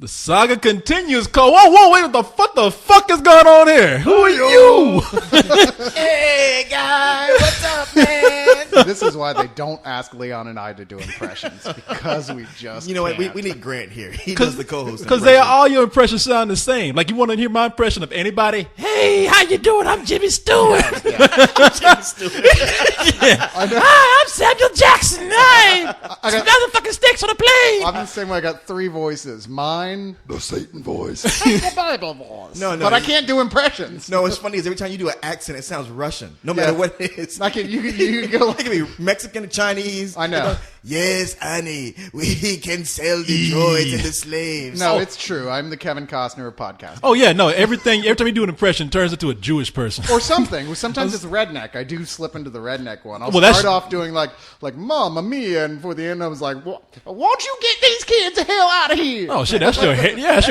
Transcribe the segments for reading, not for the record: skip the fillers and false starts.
The saga continues, Cole. Whoa, wait, what the fuck is going on here? Who are you? Hey, guy, what's up, man? This is why they don't ask Leon and I to do impressions, because we just You know what? can't. We need Grant here. He does the co-host. Because all your impressions sound the same. Like, you want to hear my impression of anybody? Hey, how you doing? I'm Jimmy Stewart. Jimmy Stewart. Hi, I'm Samuel Jackson. Hi. Some motherfucking sticks on a plane. I'm the same way. I got three voices. Mine, the Satan voice, the Bible voice. No, but I can't do impressions. No, what's funny is every time you do an accent, it sounds Russian. No matter what it is. I can, you go It can be Mexican, Chinese. I know. Yes, Annie, we can sell the droids and the slaves. No, it's true. I'm the Kevin Costner of podcasting. Oh, yeah, no. Every time you do an impression, it turns into a Jewish person. Or something. Sometimes it's redneck. I do slip into the redneck one. I'll Well, that's- start off doing like Mamma Mia, and for the end I was like, won't you get these kids the hell out of here? Oh, shit, that's your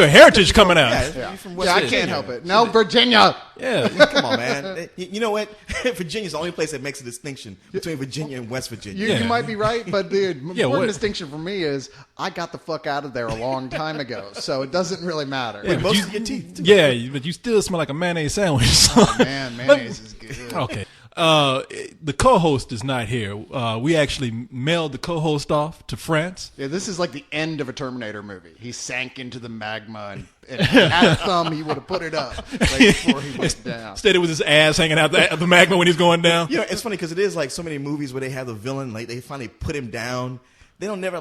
heritage coming out. Yeah, you're from West Yeah, I Virginia. can't help it. No, Virginia. Yeah. Come on, man. You know what? Virginia's the only place that makes a distinction between Virginia and West Virginia. You might be right, but the important what- distinction for me is I got the fuck out of there a long time ago, so it doesn't really matter. Yeah, Most you- of your teeth, too. Yeah, but you still smell like a mayonnaise sandwich. So. Man, mayonnaise is good. Okay. The co-host is not here. We actually mailed the co-host off to France. Yeah, this is like the end of a Terminator movie. He sank into the magma, and if he had a thumb, he would have put it up right before he went down. Instead, it was his ass hanging out the magma when he's going down. You know, it's funny because it is like so many movies where they have the villain, like they finally put him down. They don't never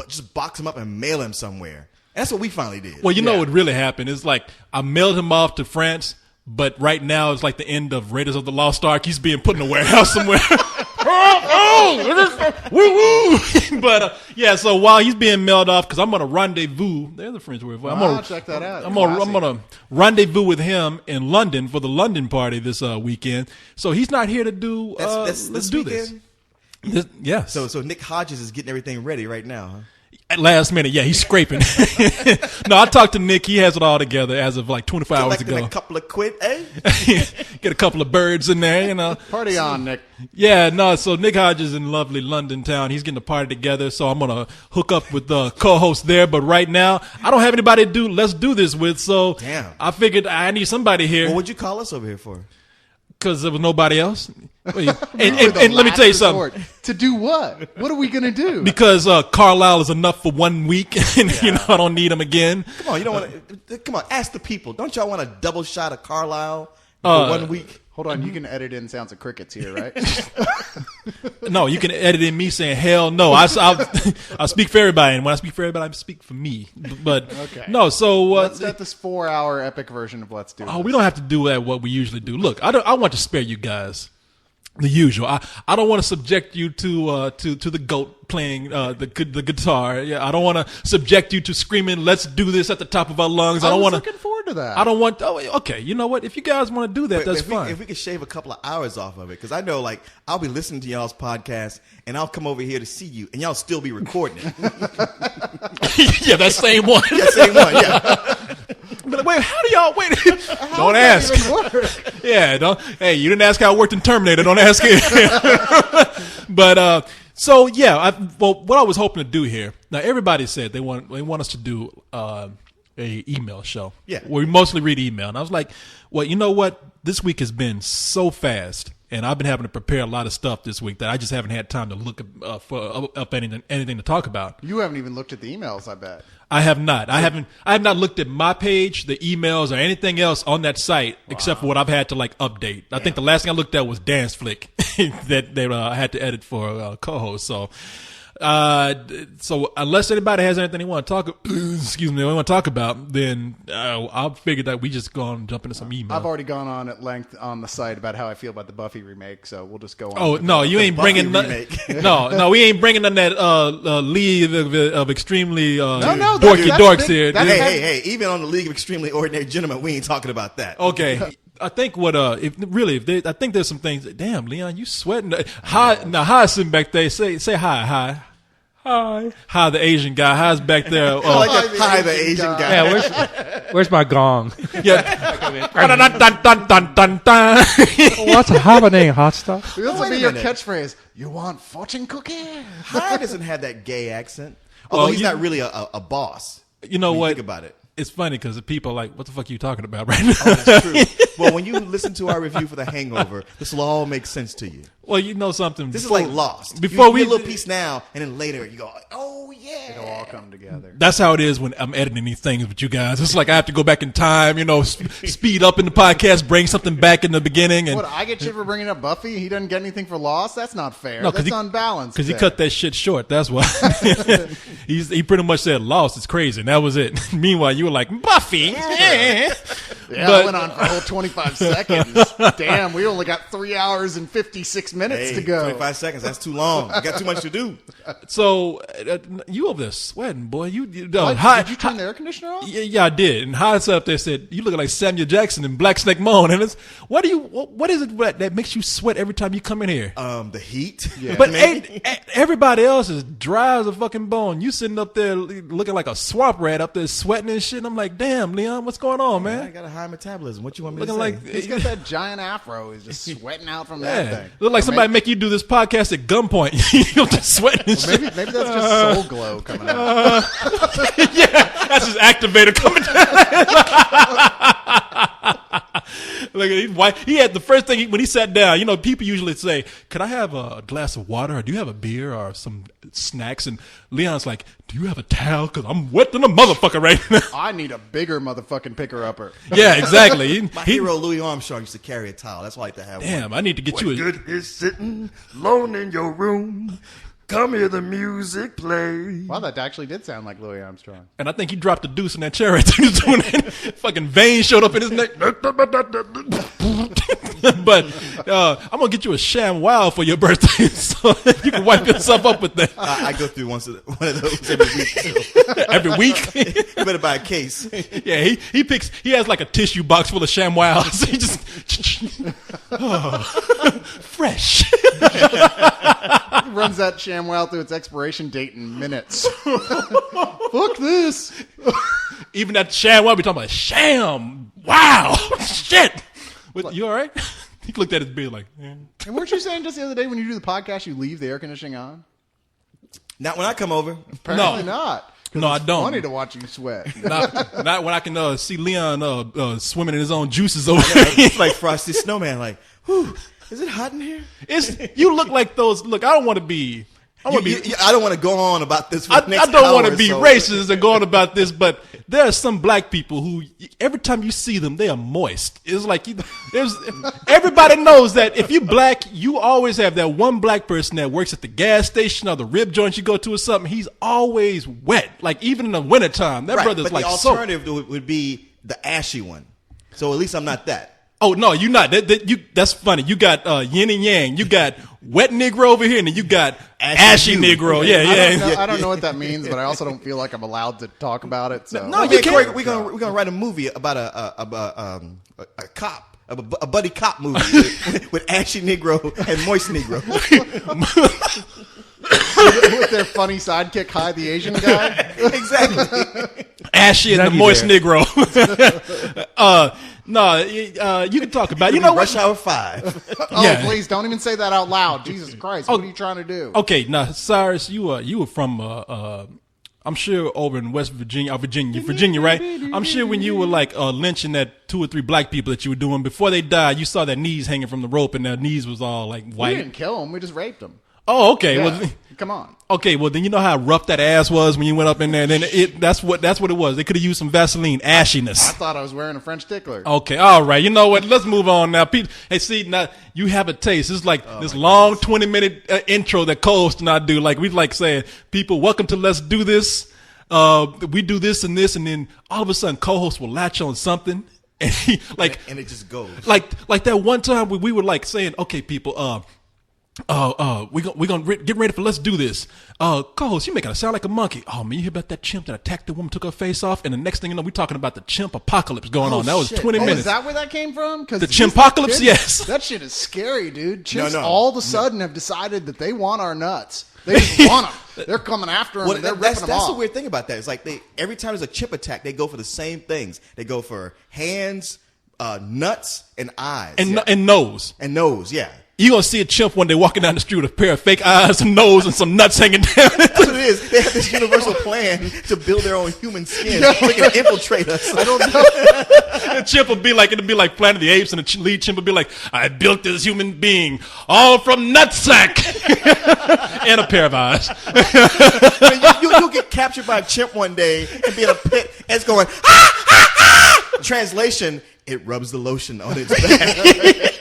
just box him up and mail him somewhere. And that's what we finally did. Well, you know what really happened? It's like I mailed him off to France, but right now it's like the end of Raiders of the Lost Ark. He's being put in a warehouse somewhere. Woo-woo! But yeah, so while he's being mailed off, because I'm going to rendezvous. There's the French word for it. I'm Check that out. I'm gonna rendezvous with him in London for the London party this weekend. So he's not here to do. That's let's this do weekend? this. Yes. So Nick Hodges is getting everything ready right now, huh? At last minute, yeah, he's scraping. No, I talked to Nick. He has it all together as of like 24 hours Collecting ago. a couple of quid, eh? Get a couple of birds in there, you know. Party on, Nick. Yeah, no, so Nick Hodges in lovely London town. He's getting a party together, so I'm going to hook up with the co-host there. But right now, I don't have anybody to let's do this with, so Damn. I figured I need somebody here Well, what'd you call us over here for? because there was nobody else. And, We were the and let me last tell you something. resort. To do what? What are we going to do? Because Carlisle is enough for 1 week, and you know I don't need him again. Come on, you don't want to. Come on, ask the people. Don't y'all want a double shot of Carlisle for 1 week? Hold on, you can edit in sounds of crickets here, right? No, you can edit in me saying hell no. I speak for everybody, and when I speak for everybody, I speak for me. But Okay. no, so Let's start this 4-hour epic version of Let's Do This. oh, we don't have to do that what we usually do. Look, I want to spare you guys the usual. I don't want to subject you to the goat playing the guitar. Yeah, I don't want to subject you to screaming "Let's do this" at the top of our lungs. I don't was want to. looking forward to that. I don't want. Oh, okay. You know what? If you guys want to do that, that's if fine. if we could shave a couple of hours off of it, because I know, like, I'll be listening to y'all's podcast, and I'll come over here to see you, and y'all still be recording it. Yeah, that same one. Yeah, same one, yeah. But wait, how do y'all wait? Don't ask. Yeah, don't. Hey, you didn't ask how it worked in Terminator. Don't ask it. But so yeah, what I was hoping to do here. Now everybody said they want us to do a email show. Yeah. Where we mostly read email, and I was like, well, you know what? This week has been so fast. And I've been having to prepare a lot of stuff this week that I just haven't had time to look up anything to talk about. You haven't even looked at the emails, I bet. I have not. I have not looked at my page, the emails, or anything else on that site except for what I've had to like update. I think the last thing I looked at was Dance Flick that they had to edit for co-host. So unless anybody has anything they want to talk about, then I'll figure that we just go on and jump into some email. I've already gone on at length on the site about how I feel about the Buffy remake, so we'll just go on. Oh no, you ain't bringing remake. no, we ain't bringing none that League of Extremely that's dorks big. here. That's- Hey, even on the League of Extremely Ordinary Gentlemen, we ain't talking about that. Okay. I think I think there's some things. Damn, Leon, you sweating? Hi, sitting back there. Say hi. Hi, the Asian guy. Hi's back there. I like that. Hi, the Asian guy. Yeah, where's my gong? Yeah. Dun, dun, dun, dun. What's happening, hot stuff? This will Wait be a your minute. catchphrase. You want fortune cookie? Hi doesn't have that gay accent. Although he's not really a boss. You know when what? Think about it. It's funny because the people are like, what the fuck are you talking about right now? Oh, that's true. Well, when you listen to our review for The Hangover, this will all make sense to you. Well, you know something. This is like Lost. Before you get a little piece now, and then later you go, oh yeah. It'll all come together. That's how it is when I'm editing these things with you guys. It's like I have to go back in time, speed up in the podcast, bring something back in the beginning. And What, I get shit for bringing up Buffy? He doesn't get anything for Lost? That's not fair. No, That's unbalanced. Because he there. cut that shit short. That's why. He pretty much said Lost. It's crazy. And that was it. Meanwhile, you were like, Buffy. Yeah, I went on for a whole 25 seconds. Damn, we only got 3 hours and 56 minutes to go. 25 seconds. That's too long. You got too much to do. So, you over there sweating, boy. What? Did you turn the air conditioner off? Yeah, I did. And Hines up there said, you look like Samuel Jackson in Black Snake Moan. And it's, what is it that makes you sweat every time you come in here? The heat. Yeah. But everybody else is dry as a fucking bone. You sitting up there looking like a swamp rat up there sweating and shit. And I'm like, damn, Leon, what's going on, man? I got a high metabolism. What you want me Looking to say? like He's got that giant afro. He's just sweating out from that yeah, thing. look like somebody make you do this podcast at gunpoint. You're just sweating and shit. Maybe that's just soul glow coming out. Yeah, that's his activator coming down. Look at he's white. He had the first thing when he sat down. People usually say, "Could I have a glass of water, or do you have a beer, or some snacks?" And Leon's like, "Do you have a towel? Because I'm wet than a motherfucker right now." I need a bigger motherfucking picker-upper. Yeah, exactly. My hero Louis Armstrong used to carry a towel. That's why I like to have one. Damn, I need to get you a. Good is sitting alone in your room. Come hear the music play. Wow, that actually did sound like Louis Armstrong. And I think he dropped the deuce in that chair right there. He was doing that. Fucking vein showed up in his neck. But I'm gonna get you a sham wow for your birthday, so you can wipe yourself up with that I go through one of those every week. So. every week. You better buy a case. Yeah, he has like a tissue box full of sham wows. He just fresh. He runs that ShamWow through its expiration date in minutes. Fuck this. Even that sham wow, we talking about sham wow. Shit. You all right? He looked at his beard like. And weren't you saying just the other day when you do the podcast you leave the air conditioning on? Not when I come over. Apparently not. No, I don't. Funny to watch you sweat. Not when I can see Leon swimming in his own juices over there. It's like Frosty Snowman. Like, whew, is it hot in here? You look like those. Look, I don't want to be. I don't want to go on about this. For I the next don't want hour to be or so. racist and go on about this, but there are some black people who, every time you see them, they are moist. It's like everybody knows that if you black, you always have that one black person that works at the gas station or the rib joint you go to or something. He's always wet. Like even in the wintertime, that brother's but like the soap. alternative would be the ashy one. So at least I'm not that. Oh no, you're not. That's funny. You got yin and yang. You got wet Negro over here, and then you got ashy Negro. Yeah. I don't know what that means, but I also don't feel like I'm allowed to talk about it. So. No, you can't. We're gonna write a movie about a cop, a buddy cop movie with ashy Negro and moist Negro. With their funny sidekick, Hi the Asian guy. Exactly. Ashy and the Exactly moist there. Negro. No, you can talk about it. You know Rush what? Hour 5. Oh, Yeah. please don't even say that out loud. Jesus Christ, what are you trying to do? Okay, now Cyrus, you were from I'm sure over in West Virginia, Virginia, right? I'm sure when you were like lynching that 2 or 3 black people that you were doing before they died, you saw their knees hanging from the rope and their knees was all like We white. didn't kill him. We just raped him. Oh, okay. Yeah. Well, Come on. okay. Well, then you know how rough that ass was when you went up in there. Then that's what it was. They could have used some Vaseline, ashiness. I thought I was wearing a French tickler. Okay, all right. You know what? Let's move on now. Hey, see, now you have a taste. It's like this long 20-minute intro that co-host and I do. Like we like saying, people, welcome to Let's Do This. We do this, and then all of a sudden, co-host will latch on something, and he And it just goes. like that one time we were like saying, okay, people, we're gonna get ready for Let's Do This. Co-host, you making it sound like a monkey. Oh man, you hear about that chimp that attacked the woman, took her face off, and the next thing you know, we're talking about the chimp apocalypse going on. That was shit. 20 Oh, minutes. is that where that came from? The chimpocalypse? Yes. That shit is scary, dude. Chimps No. all of a sudden have decided that they want our nuts. They just want them. They're coming after them. Well, and they're that's ripping them off. the weird thing about that. It's like every time there's a chip attack, they go for the same things. They go for hands, nuts, and eyes. and nose. And nose, yeah. you gonna see a chimp one day walking down the street with a pair of fake eyes, and nose, and some nuts hanging down. That's what it is. They have this universal plan to build their own human skin. They can infiltrate us. I don't know. The chimp will be like, it'll be like Planet of the Apes, and the lead chimp will be like, I built this human being all from nutsack and a pair of eyes. You'll get captured by a chimp one day and be in a pit, and it's going, ah, ah, ah! Translation, it rubs the lotion on its back.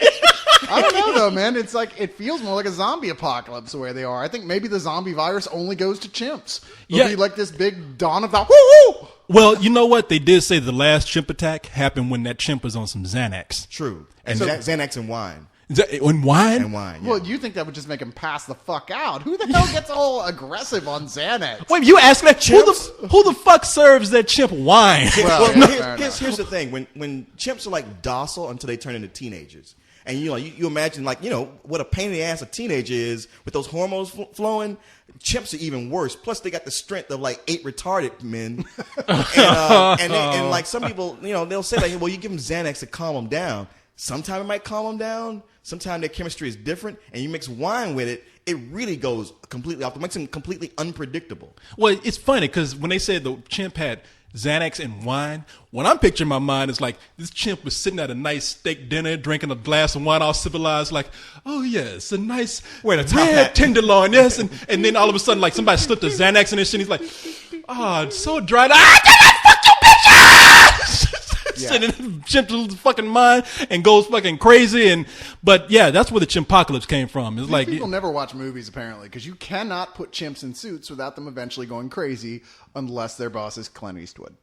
I don't know though, man. It's like it feels more like a zombie apocalypse where they are. I think maybe the zombie virus only goes to chimps. It'll be like this big dawn of the woo-woo! Well, you know what? They did say the last chimp attack happened when that chimp was on some Xanax. True. And Xanax and wine. And wine? And wine, yeah. Well, you think that would just make him pass the fuck out? Who the hell gets all aggressive on Xanax? Wait, you asking that? Who the fuck serves that chimp wine? Well, yeah, here's the thing. When chimps are like docile until they turn into teenagers. And you imagine like, what a pain in the ass a teenager is with those hormones flowing. Chimps are even worse. Plus they got the strength of like 8 retarded men. and like some people, they'll say like, well, you give them Xanax to calm them down. Sometimes it might calm them down. Sometimes their chemistry is different. And you mix wine with it, it really goes completely off. It makes them completely unpredictable. Well, it's funny because when they said the chimp had Xanax and wine, what I'm picturing in my mind is like this chimp was sitting at a nice steak dinner, drinking a glass of wine, all civilized, like, oh yes, a nice red tenderloin, yes, and then all of a sudden like somebody slipped a Xanax in his shit, and he's like, oh, it's so dry. Fuck you, bitch! Sitting in the chimp's fucking mind and goes fucking crazy, but yeah, that's where the chimpocalypse came from. It's like people never watch movies apparently because you cannot put chimps in suits without them eventually going crazy unless their boss is Clint Eastwood.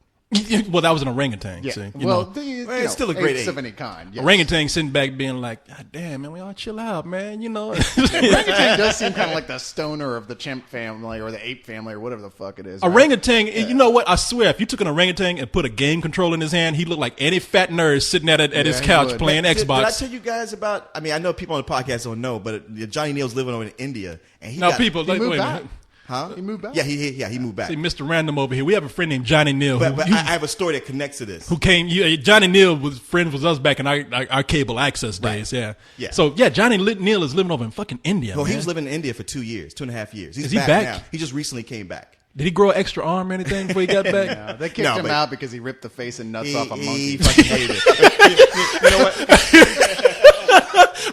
Well, that was an orangutan. Yeah. See, it's still a great apes ape. of any kind. Yes. Orangutan sitting back being like, God damn, man, we all chill out, man. Orangutan does seem kind of like the stoner of the chimp family or the ape family or whatever the fuck it is. Right? Orangutan, you know what? I swear, if you took an orangutan and put a game controller in his hand, he looked like any fat nerd sitting at his couch playing Xbox. Did I tell you guys about? I mean, I know people on the podcast don't know, but Johnny Neal's living over in India, and he moved back. Huh? He moved back? Yeah, he moved back. See, Mr. Random over here. We have a friend named Johnny Neal. But I have a story that connects to this. Who came? Johnny Neal was friends with us back in our cable access days. Right. Yeah. So yeah, Johnny Neal is living over in fucking India. Well, man. he was living in India for 2.5 years. Is he back now? He just recently came back. Did he grow an extra arm or anything before he got back? No, they kicked him out because he ripped the face and nuts off a monkey. He fucking hated it. You know what?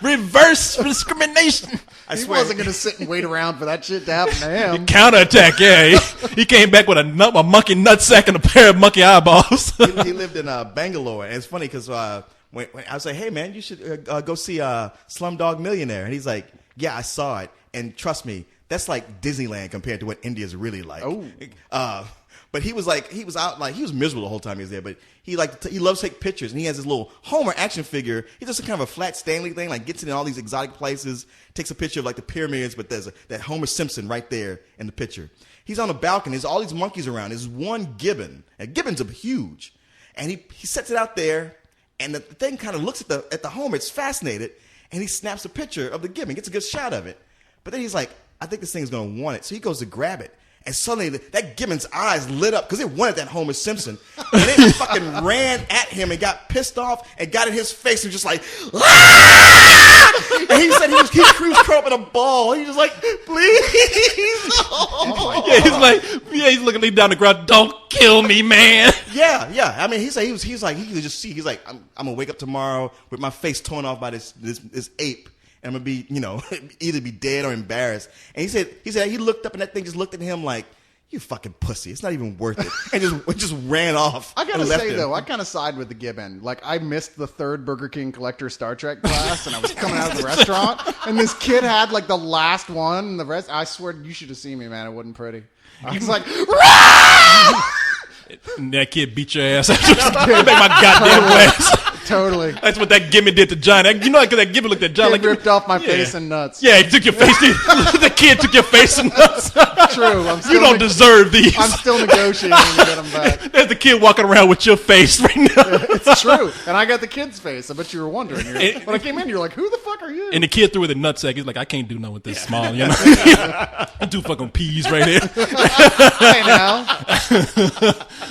Reverse discrimination. I swear. He wasn't going to sit and wait around for that shit to happen to him. Counterattack, yeah. He came back with a monkey nutsack and a pair of monkey eyeballs. He lived in Bangalore. And it's funny because when I was like, hey, man, you should go see Slumdog Millionaire. And he's like, yeah, I saw it. And trust me, that's like Disneyland compared to what India's really like. Oh. But he was out like he was miserable the whole time he was there. But he loves to take pictures, and he has this little Homer action figure. He's just kind of a flat Stanley thing, like gets it in all these exotic places. Takes a picture of like the pyramids, but there's that Homer Simpson right there in the picture. He's on a balcony. There's all these monkeys around. There's one gibbon, and gibbons are huge, and he sets it out there, and the thing kind of looks at the Homer. It's fascinated, and he snaps a picture of the gibbon, gets a good shot of it. But then he's like, I think this thing's gonna want it, so he goes to grab it. And suddenly, that gibbon's eyes lit up because it wanted that Homer Simpson. And it fucking ran at him and got pissed off and got in his face and just like, ah! And he said he was curled up in a ball. He was like, please. No. Yeah, he's looking down the ground. Don't kill me, man. Yeah. I mean, he could just see. He's like, I'm gonna wake up tomorrow with my face torn off by this ape. And I'm going to be, either be dead or embarrassed. And he said he looked up and that thing just looked at him like, you fucking pussy. It's not even worth it. And just ran off. I got to say, though, I kind of side with the gibbon. Like, I missed the 3rd Burger King collector Star Trek class, and I was coming out of the restaurant, and this kid had, like, the last one, and the rest, I swear, you should have seen me, man. It wasn't pretty. I was like, that kid beat your ass. Make my goddamn ass. Totally. That's what that gibbon did to Johnny. You know, because that gibbon looked at Johnny like ripped off my face and nuts. Yeah, he took your face. The kid took your face and nuts. True. I'm still You don't deserve these. I'm still negotiating to get them back. There's the kid walking around with your face right now. It's true. And I got the kid's face. I bet you were wondering. When I came in, you're like, who the fuck are you? And the kid threw it in the nutsack. He's like, I can't do nothing with this small, you know. I'm two fucking peas right here. Hey now.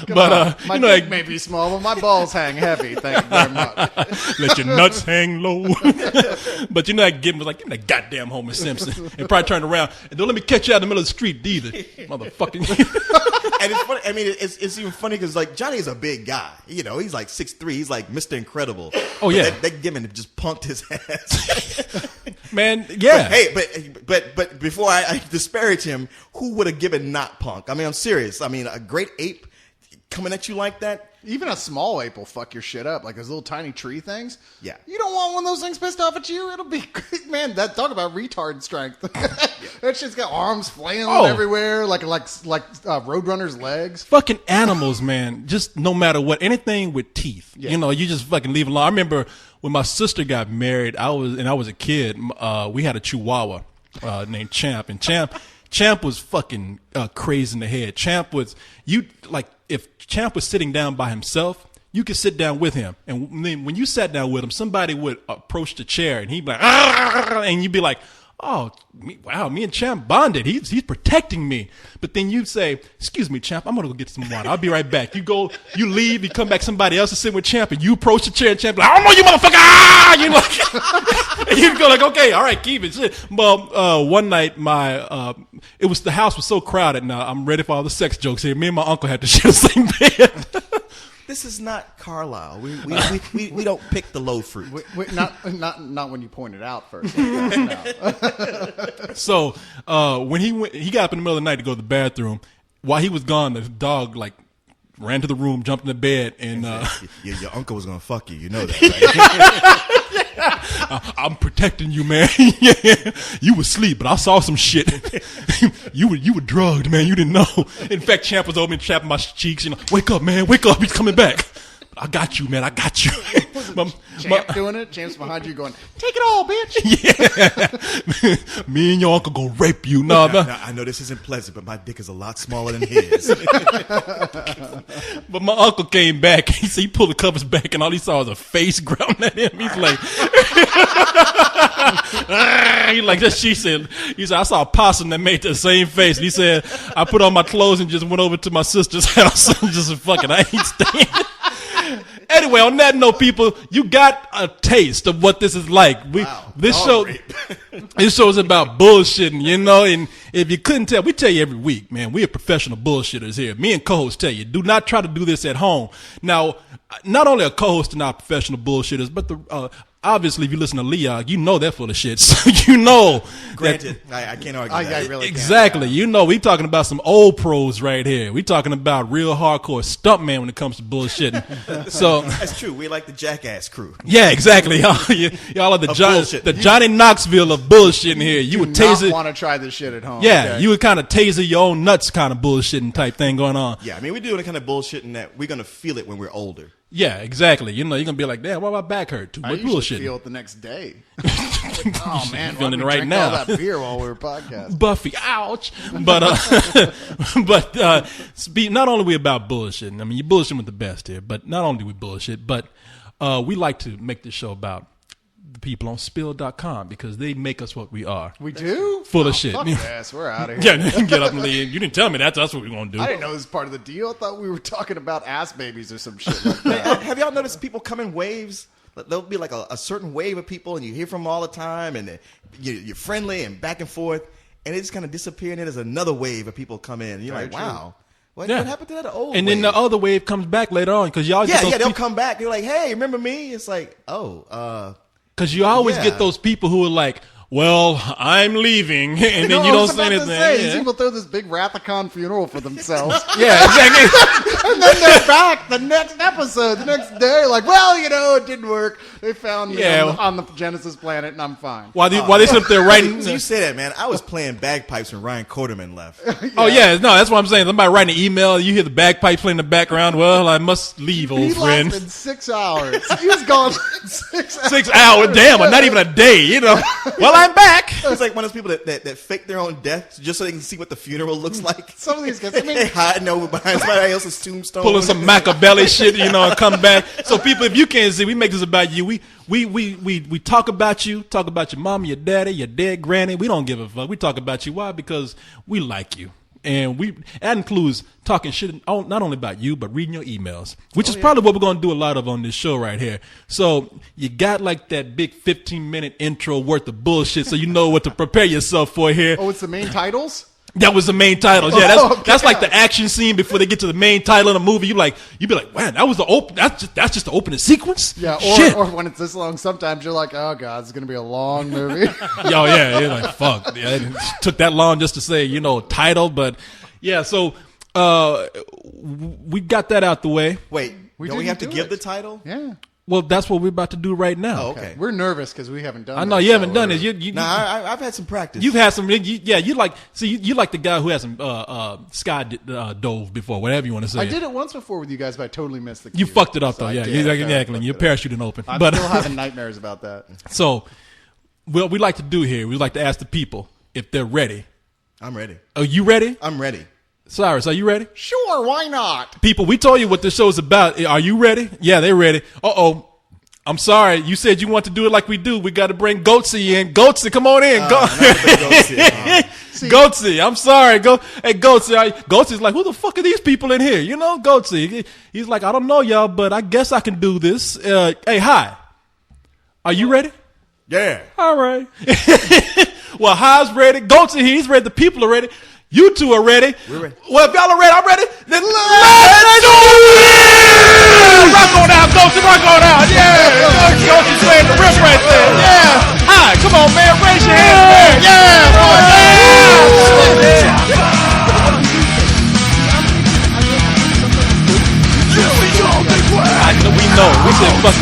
But My you know, dick like, may be small, but my balls hang heavy. Thank you very much. let your nuts hang low. But you know, that kid was like, give me that goddamn Homer Simpson, and probably turned around and don't let me catch you out in the middle of the street either, motherfucking. And it's funny. I mean, it's even funny because like Johnny is a big guy. You know, he's like 6'3". He's like Mr. Incredible. Oh yeah, that Gibbon just punked his ass. man. Yeah. But before I disparage him, who would have given not punk? I mean, I'm serious. I mean, a great ape coming at you like that. Even a small ape will fuck your shit up. Like those little tiny tree things. Yeah. You don't want one of those things pissed off at you. It'll be great, man. That talk about retard strength. That shit's got arms flailing everywhere, like Roadrunner's legs. Fucking animals, man. Just no matter what, anything with teeth. Yeah. You know, you just fucking leave it alone. I remember when my sister got married, I was a kid. We had a Chihuahua named Champ, and Champ was fucking crazy in the head. Champ was if Champ was sitting down by himself, you could sit down with him, and then when you sat down with him, somebody would approach the chair, and he'd be like, and you'd be like, oh, wow, me and Champ bonded. He's protecting me. But then you'd say, excuse me, Champ, I'm going to go get some water. I'll be right back. You go, you leave, you come back, somebody else is sitting with Champ, and you approach the chair, and Champ like, I don't know you, motherfucker! You know, and you'd go like, okay, all right, keep it. Shit. Well, one night, the house was so crowded. Now, I'm ready for all the sex jokes here. Me and my uncle had to share the same bed. This is not Carlisle. We don't pick the low fruit. Not when you point it out first. No. So when he got up in the middle of the night to go to the bathroom. While he was gone, the dog ran to the room, jumped in the bed, and your uncle was gonna fuck you. You know that, right? I'm protecting you, man. You was asleep, but I saw some shit. you were drugged, man. You didn't know. In fact, Champ was over and chapping my cheeks. You know, wake up, man. Wake up. He's coming back. I got you, man. I got you. Champ doing it. Champ's behind you going, take it all, bitch. Yeah. Me and your uncle gonna rape you. No, now, I know this isn't pleasant, but my dick is a lot smaller than his. But my uncle came back. He pulled the covers back, and all he saw was a face growling at him. He's like, she said, I saw a possum that made the same face. And he said, I put on my clothes and just went over to my sister's house and just fucking, I ain't staying. Anyway, on that note, people, you got a taste of what this is like. This show is about bullshitting, you know. And if you couldn't tell, we tell you every week, man, we are professional bullshitters here. Me and co-hosts tell you, do not try to do this at home. Now, not only are co-hosts not professional bullshitters, but obviously, if you listen to Leon, you know they're full of shit. So you know. Granted, I can't argue that. I really Exactly. can't, yeah. You know, we talking about some old pros right here. We talking about real hardcore stuntman when it comes to bullshitting. So that's true. We like the Jackass crew. yeah, exactly. Y'all are the Johnny Knoxville of bullshitting here. You would taser. Want to try this shit at home? Yeah, okay? you would kind of taser your own nuts, kind of bullshitting type thing going on. Yeah, I mean, we're doing the kind of bullshitting that we're gonna feel it when we're older. Yeah, exactly. You know, you're gonna be like, damn, why my back hurt too I much usually bullshit. feel it the next day. Oh man, why feeling did it we right drink now. all that beer while we were podcasting. Buffy, ouch! But not only we about bullshitting. I mean, you bullshit with the best here. But not only do we bullshit, but we like to make this show about the people on Spill.com because they make us what we are. We do? Full of shit. Fuck yes, we're out of here. Yeah, get up and leave. You didn't tell me that. That's what we're gonna do. I didn't know this was part of the deal. I thought we were talking about ass babies or some shit like that. Have y'all noticed people come in waves? There'll be like a certain wave of people, and you hear from them all the time, and you're friendly and back and forth, and they just kind of disappear, and then there's another wave of people come in, and you're like, wow. What happened to that old And wave? then the other wave comes back later on because y'all get those they'll come back. They're like, hey, remember me? It's like, because you always get those people who are like, well, I'm leaving, and then you don't say anything. These people throw this big Rathacon funeral for themselves. Yeah, exactly. And then they're back the next episode, the next day, like, well, it didn't work. They found me on the Genesis planet, and I'm fine. While they sit up there writing. So you say that, man. I was playing bagpipes when Ryan Quarterman left. Oh, yeah. No, that's what I'm saying. Somebody writing an email, you hear the bagpipes playing in the background. Well, I must leave, old friend. He lasted 6 hours. He was gone 6 hours. 6 hours? Damn, not even a day, you know. Well, I'm back. It's like one of those people that fake their own death just so they can see what the funeral looks like. Some of these guys, I mean, They hiding over behind somebody else's tombstone. Pulling some Machiavelli shit, and come back. So people, if you can't see, we make this about you. We talk about you, talk about your mama, your daddy, your dead granny. We don't give a fuck. We talk about you. Why? Because we like you. And that includes talking shit not only about you, but reading your emails, which is probably what we're going to do a lot of on this show right here. So you got like that big 15-minute intro worth of bullshit, so you know what to prepare yourself for here. oh, it's the main titles? That was the main title. Yeah, Oh, that's like okay. the action scene before they get to the main title of the movie. You'd be like, man, that was the open. That's just the opening sequence. Yeah, Shit. or when it's this long, sometimes you're like, oh, God, it's going to be a long movie. Yo, yeah, you're like, fuck. Yeah, it took that long just to say, title, but yeah. So we got that out the way. Wait, don't we didn't have to do give it. the title? Yeah. Well, that's what we're about to do right now. Oh, okay. We're nervous because we haven't done I know this, you haven't so done we're- it. You I've had some practice. you've had some. You like the guy who has some sky dove before, whatever you want to say. I did it once before with you guys, but I totally missed the cue. You fucked it up So though. I Yeah, did. exactly. Your parachute didn't open. I'm But still having nightmares about that. so, what we like to do here, we like to ask the people if they're ready. I'm ready. Are you ready? I'm ready. Cyrus, are you ready? Sure, why not? People, we told you what this show is about. Are you ready? Yeah, they're ready. Uh-oh. I'm sorry. You said you want to do it like we do. We got to bring Goatsy in. Goatsy, come on in. Goatsy, I'm sorry. Hey, Goatsy. Goatsy's like, who the fuck are these people in here? Goatsy. He's like, I don't know, y'all, but I guess I can do this. Hey, hi. Are you ready? Yeah. All right. Well, Hi's ready. Goatsy, he's ready. The people are ready. You two are ready. We're ready. Well, if y'all are ready, I'm ready. Then let's do it! Rock on out, Goatsy, rock on out. Yeah. Goatsy's playing the rip right there. Yeah. Hi, come on, man. Raise your hands, man. Yeah. We know. We said, fuck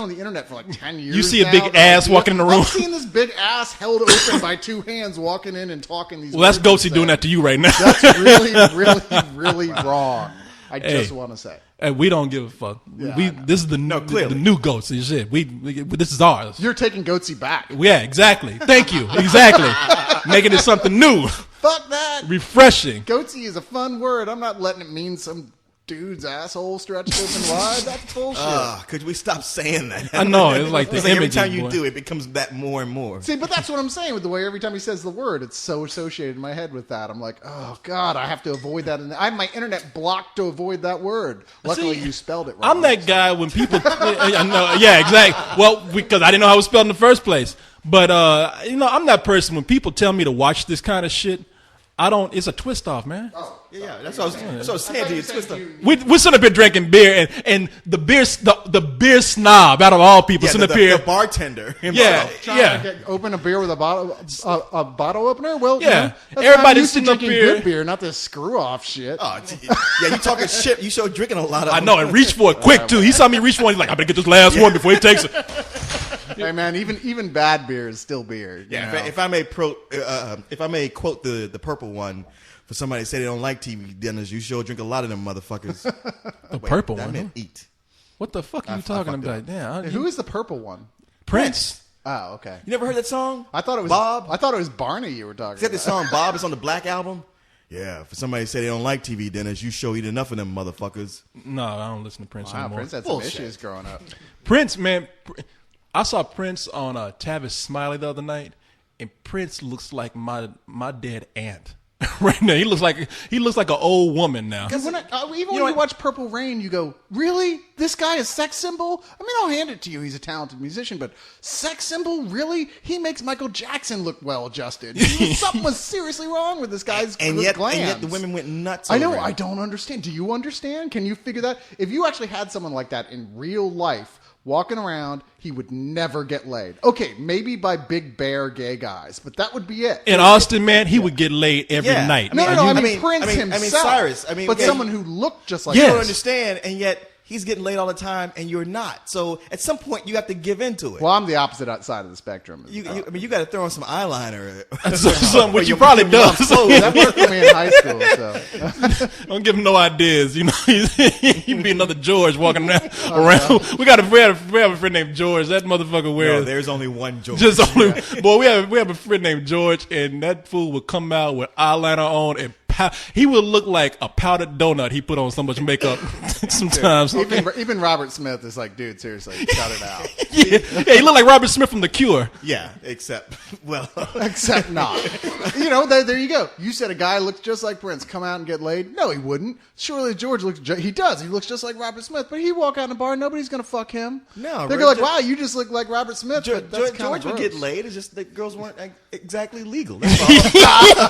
On the internet for like 10 years. You see a now, big that ass idea. walking in the room. I've seen this big ass held open by two hands walking in and talking these Well, that's words Goatsy doing that to you right now. That's really, really, really wrong. I just want to say. And we don't give a fuck. Yeah, we I know. this is the clearly. new Goatsy shit. We this is ours. You're taking Goatsy back. Yeah, exactly. Thank you. Exactly. Making it something new, Fuck that. refreshing. Goatsy is a fun word. I'm not letting it mean some dude's asshole stretched open wide. That's bullshit. Could we stop saying that? I know, it's like the It's like every images, time you boy. do it, becomes that more and more. See, but that's what I'm saying with the way every time he says the word, it's so associated in my head with that. I'm like, oh God, I have to avoid that. And I have my internet blocked to avoid that word. Luckily, See, you spelled it wrong. I'm that guy when people. I know, yeah, exactly. Well, because I didn't know how it was spelled in the first place. But I'm that person when people tell me to watch this kind of shit. I don't. It's a twist off, man. Yeah, that's what I was saying to you. Twist up. We're sitting up here drinking beer, and the beer snob out of all people Yeah, sitting the up here. bartender Yeah, himself. Trying to open a beer with a bottle opener? Well, Yeah. that's Everybody's I'm used to sitting up drinking here. good beer, not this screw off shit. Oh, yeah, you talking shit. You show drinking a lot of I them. know, and reach for it quick too. He saw me reach for it. He's like, I better get this last one before he takes it. Hey man, even bad beer is still beer. Yeah, you know? if I may if I may quote the purple one for somebody that say they don't like TV dinners, you sure drink a lot of them motherfuckers. The purple that one. meant huh? eat. What the fuck are you I talking fucked it about? up. Yeah, Who is the purple one? Prince. Oh, okay. You never heard that song? I thought it was Bob. I thought it was Barney you were talking Is that the about. song Bob? It's on the Black album. Yeah, for somebody to say they don't like TV dinners, you sure eat enough of them motherfuckers. No, I don't listen to Prince Wow, anymore. Prince had some Bullshit. issues growing up. Prince, man, I saw Prince on Tavis Smiley the other night, and Prince looks like my dead aunt right now. He looks like an old woman now. Because when you watch Purple Rain, you go, really? This guy is sex symbol? I mean, I'll hand it to you. He's a talented musician, but sex symbol? Really? He makes Michael Jackson look well adjusted. Something was seriously wrong with this guy's glands. And yet the women went nuts. I know. over it. I don't understand. Do you understand? Can you figure that? If you actually had someone like that in real life walking around, he would never get laid. Okay, maybe by big bear gay guys, but that would be it. In Austin, man, he would get laid every night. No, I I mean, mean Prince I mean himself. Cyrus. but yeah, someone who looked just like Yes. You don't Prince. understand, and yet he's getting laid all the time and you're not. So at some point you have to give into it. Well, I'm the opposite side of the spectrum. I mean, you got to throw on some eyeliner. Something which you probably does. That worked for me in high school. So Don't give him no ideas. You know, he'd be another George walking around. We have a friend named George. That motherfucker No, wears there's only one joke. just only. Boy, we have a friend named George, and that fool would come out with eyeliner on and he would look like a powdered donut. He put on so much makeup sometimes. even Robert Smith is like, dude, seriously, cut it out. Yeah, he looked like Robert Smith from The Cure. Yeah, except Except not. You know, there you go. You said a guy looks just like Prince. Come out and get laid? No, he wouldn't. Surely George looks. He does. He looks just like Robert Smith. But he walk out in a bar. Nobody's gonna fuck him. No, they're like, wow, you just look like Robert Smith. But that's George would gross. get laid. It's just that girls weren't exactly legal. That's all.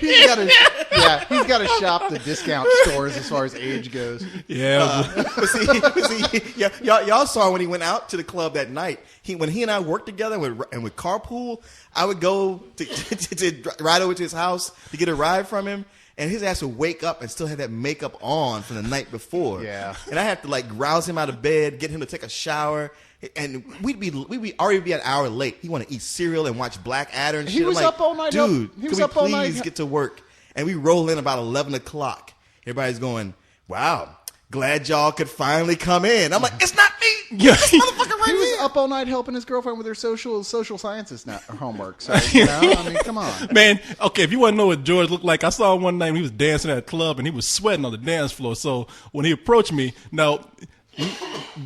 He's got to shop the discount stores as far as age goes. Yeah, But see, y'all saw when he went out to the club that night. When he and I worked together and would carpool, I would go to ride over to his house to get a ride from him, and his ass would wake up and still have that makeup on from the night before. Yeah. And I have to like rouse him out of bed, get him to take a shower. And we'd already be an hour late. He want to eat cereal and watch Blackadder and shit. He was I'm like, up all night. Dude, He can was we up all night. please get to work? And we roll in about 11 o'clock. Everybody's going, wow, glad y'all could finally come in. I'm like, it's not me. yeah. Motherfucker right He was here. up all night helping his girlfriend with her social sciences homework. So, you know, I mean, come on. Man, okay, if you want to know what George looked like, I saw him one night when he was dancing at a club and he was sweating on the dance floor. So when he approached me, now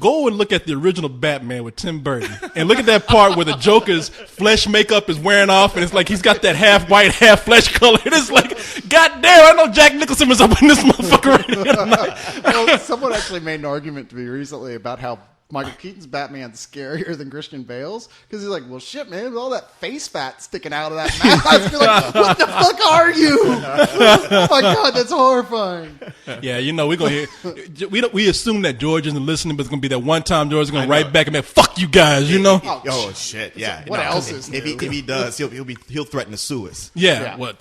go and look at the original Batman with Tim Burton and look at that part where the Joker's flesh makeup is wearing off and it's like he's got that half white, half flesh color. And it's like, God damn, I know Jack Nicholson was up in this motherfucker right here tonight. Well, someone actually made an argument to me recently about how Michael Keaton's Batman's scarier than Christian Bale's because he's like, well, shit, man, with all that face fat sticking out of that mask, you're like, what the fuck are you? Oh my god, that's horrifying. Yeah, you know, we're going to hear, we assume that George isn't listening, but it's going to be that one time George is going to write back and be like, fuck you guys, you know? Oh shit! Yeah. What else is if he does, he'll threaten to sue us. Yeah. Well,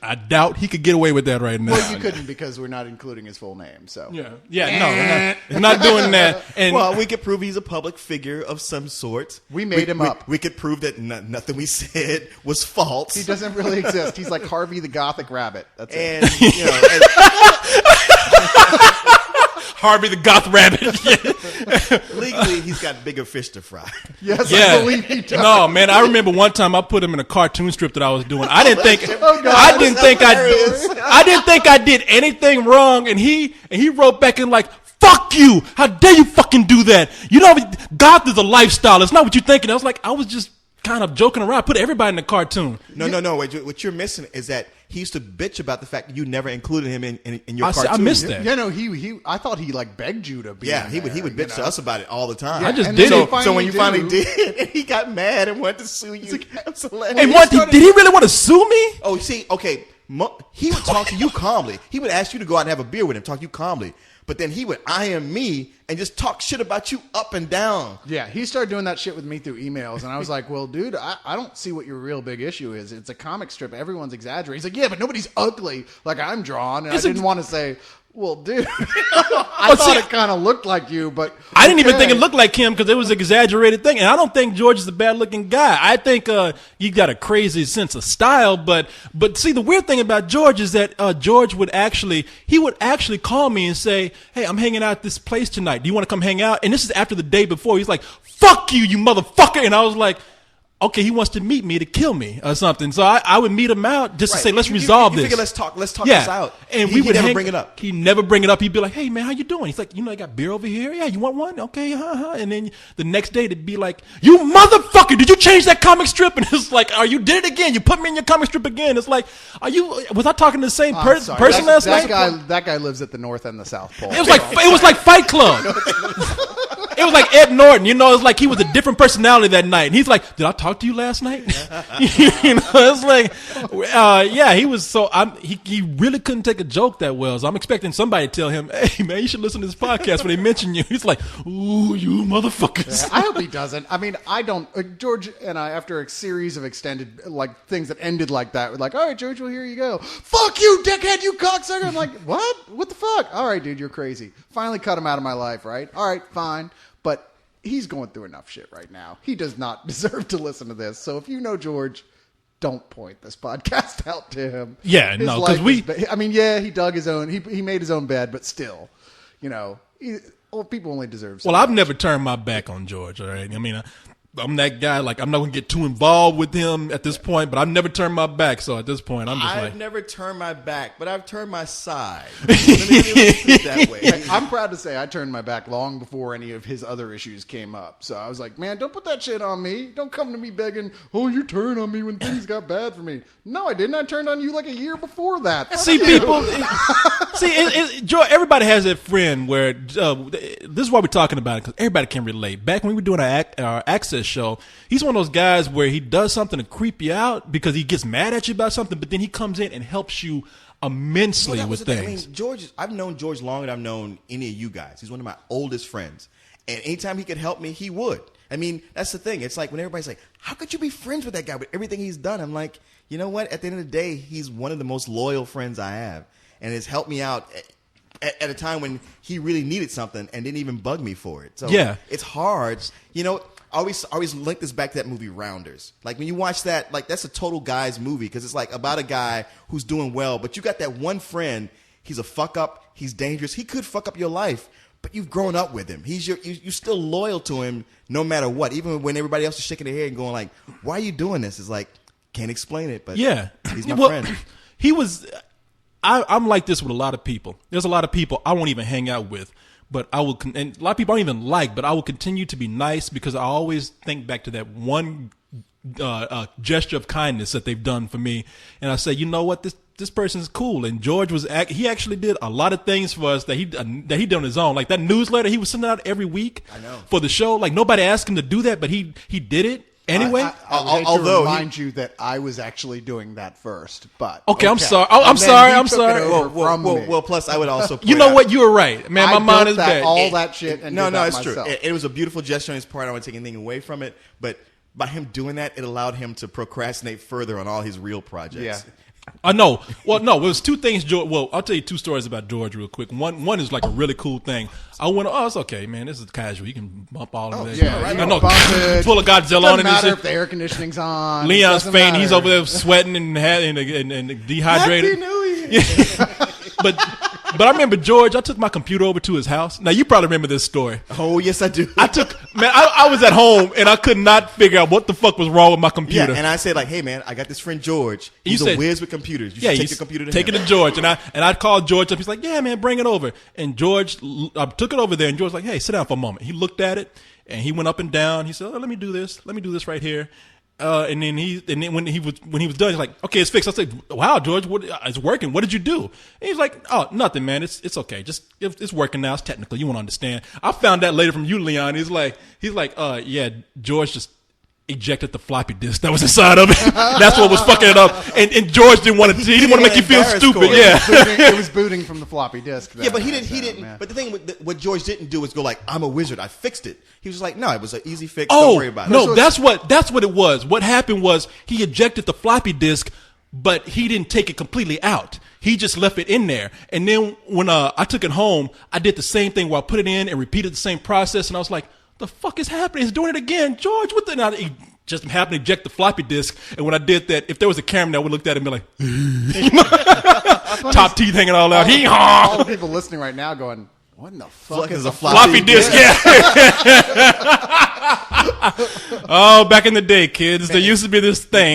I doubt he could get away with that right now. Well, you couldn't because we're not including his full name. So No, we're not doing that. And Well, we could prove he's a public figure of some sort. We made him up. We could prove that nothing we said was false. he doesn't really exist. He's like Harvey the Gothic Rabbit. That's it. And you know, Harvey the Goth Rabbit. and legally, he's got bigger fish to fry. Yes, Yeah. I believe he does. No, man, I remember one time I put him in a cartoon strip that I was doing. I didn't think God, I didn't think hilarious. I didn't think I did anything wrong, and he wrote back in like, fuck you, how dare you fucking do that? You know, goth is a lifestyle, it's not what you're thinking. I was like, I was just kind of joking around. I put everybody in the cartoon. No. What you're missing is that he used to bitch about the fact that you never included him in your I cartoon. missed that. Yeah, no, he. I thought he like begged you to be. Yeah, in he would there, bitch you to know? us about it all the time. Yeah, I just and did then it. he So when you finally do- did, and he got mad and wanted to sue you. It was hilarious. And what, did he really want to sue me? Oh, see, okay, he would talk to you calmly. He would ask you to go out and have a beer with him, talk to you calmly. But then he would IM me and just talk shit about you up and down. Yeah, he started doing that shit with me through emails, and I was like, well, dude, I don't see what your real big issue is. It's a comic strip. Everyone's exaggerating. He's like, yeah, but nobody's ugly like I'm drawn. And It's I didn't want to say, well, dude, I But thought see, it kind of looked like you, but I didn't even okay. think it looked like him because it was an exaggerated thing. And I don't think George is a bad looking guy. I think you got a crazy sense of style. But see, the weird thing about George is that George would actually call me and say, hey, I'm hanging out at this place tonight. Do you want to come hang out? And this is after the day before. He's like, fuck you, you motherfucker. And I was like, okay, he wants to meet me to kill me or something. So I would meet him out just to say, let's resolve you this. Figure, let's talk this out. And he we would never hang- bring it up. He'd never bring it up. He'd be like, hey, man, how you doing? He's like, you know, I got beer over here. Yeah, you want one? Okay, And then the next day, it'd be like, you motherfucker, did you change that comic strip? And it's like, you did it again. You put me in your comic strip again. It's like, was I talking to the same I'm sorry. person last night? That guy lives at the North and the South Pole. It was like Fight Club. it was like Ed Norton, you know, it's like he was a different personality that night. And he's like, did I talk to you last night? You know, it's like, yeah, he was so, he really couldn't take a joke that well. So I'm expecting somebody to tell him, hey, man, you should listen to this podcast when they mention you. He's like, ooh, you motherfuckers. I hope he doesn't. I mean, I don't. George and I, after a series of extended like things that ended like that, we're like, all right, George, well, here you go. Fuck you, dickhead, you cocksucker. I'm like, what? What the fuck? All right, dude, you're crazy. Finally cut him out of my life, right? All right, fine. But he's going through enough shit right now. He does not deserve to listen to this. So if you know George, don't point this podcast out to him. Yeah, His no, life because is I mean, yeah, he dug his own. He made his own bed, but still, you know, people only deserve. So Well, I've much. never turned my back on George, all right? I mean, I'm that guy, like, I'm not going to get too involved with him at this point, but I've never turned my back, so at this point, I'm just I've like... never turned my back, but I've turned my side. Let me put it that way. I'm proud to say I turned my back long before any of his other issues came up. So I was like, man, don't put that shit on me. Don't come to me begging, oh, you turned on me when things got bad for me. No, I didn't. I turned on you like a year before that. See, people... everybody has that friend where... this is why we're talking about it, because everybody can relate. Back when we were doing our Access show, he's one of those guys where he does something to creep you out because he gets mad at you about something, but then he comes in and helps you immensely Well, that was with the thing. things. I mean, George, I've known George longer than I've known any of you guys. He's one of my oldest friends. And anytime he could help me, he would. I mean, that's the thing. It's like when everybody's like, how could you be friends with that guy with everything he's done? I'm like, you know what? At the end of the day, he's one of the most loyal friends I have. And has helped me out at a time when he really needed something and didn't even bug me for it. So Yeah. it's hard. You know, I always link this back to that movie Rounders. Like when you watch that, like that's a total guy's movie because it's like about a guy who's doing well, but you got that one friend. He's a fuck up. He's dangerous. He could fuck up your life, but you've grown up with him. You're still loyal to him no matter what. Even when everybody else is shaking their head and going like, "Why are you doing this?" It's like can't explain it, but Yeah. he's my Well, friend. He was... I'm like this with a lot of people. There's a lot of people I won't even hang out with, but I will, and a lot of people I don't even like, but I will continue to be nice because I always think back to that one gesture of kindness that they've done for me, and I say, you know what, this person is cool. And George he actually did a lot of things for us that he did on his own, like that newsletter he was sending out every week for the show. Like nobody asked him to do that, but he did it. Anyway, I would hate although to he- remind you that I was actually doing that first, but Okay, I'm sorry. And I'm then sorry. he I'm took sorry. it over from me. Well, plus I would also you point know out- what? You were right, man. My I mind built is that, bad. all that shit, and No, did that it's myself. true. It was a beautiful gesture on his part. I don't want to take anything away from it, but by him doing that, it allowed him to procrastinate further on all his real projects. Yeah. I know. Well, no, it was two things. Well, I'll tell you two stories about George real quick. One is like a really cool thing. I went, oh, it's okay, man. This is casual. You can bump all of that. Yeah, right. you I know. bump it. Pull a Godzilla on Doesn't it. and matter shit. if the air conditioning's on. Leon's Doesn't faint. He's matter. over there sweating and dehydrated. Happy New Year. But I remember George. I took my computer over to his house. Now you probably remember this story. Oh, yes, I do. I was at home and I could not figure out what the fuck was wrong with my Yeah, computer. and I said like, hey man, I got this friend George. You He's a said- whiz with computers. You Yeah, should you take your computer to take him. it to George, and I called George up. He's like, "Yeah, man, bring it over." And George, I took it over there, and George was like, "Hey, sit down for a moment." He looked at it, and he went up and down. He said, "Oh, let me do this. Let me do this right here." And then when he was done, he's like, "Okay, it's fixed." I said, "Wow, George, it's working. What did you do?" And he's like, "Oh, nothing, man. It's okay. Just it's working now. It's technical. You won't understand." I found that later from you, Leon. He's like, yeah, George just ejected the floppy disk that was inside of it. That's what was fucking it up. And George didn't want to. He didn't want to make you feel embarrass stupid. Corey. Yeah. It was booting from the floppy disk. Yeah, but he then, didn't. man. But the thing, what George didn't do was go like, "I'm a wizard. I fixed it." He was like, "No, it was an easy fix. Don't worry about it." No, that's what it was. What happened was he ejected the floppy disk, but he didn't take it completely out. He just left it in there. And then when I took it home, I did the same thing where I put it in and repeated the same process. And I was like, "The fuck is happening? He's doing it again, George. What the?" Now, he just happened to eject the floppy disk. And when I did that, if there was a camera, I would look at him and be like, top teeth hanging all out. All the people listening right now going, "What in the fuck is a a Floppy disk, yeah. Oh, back in the day, kids, there used to be this thing.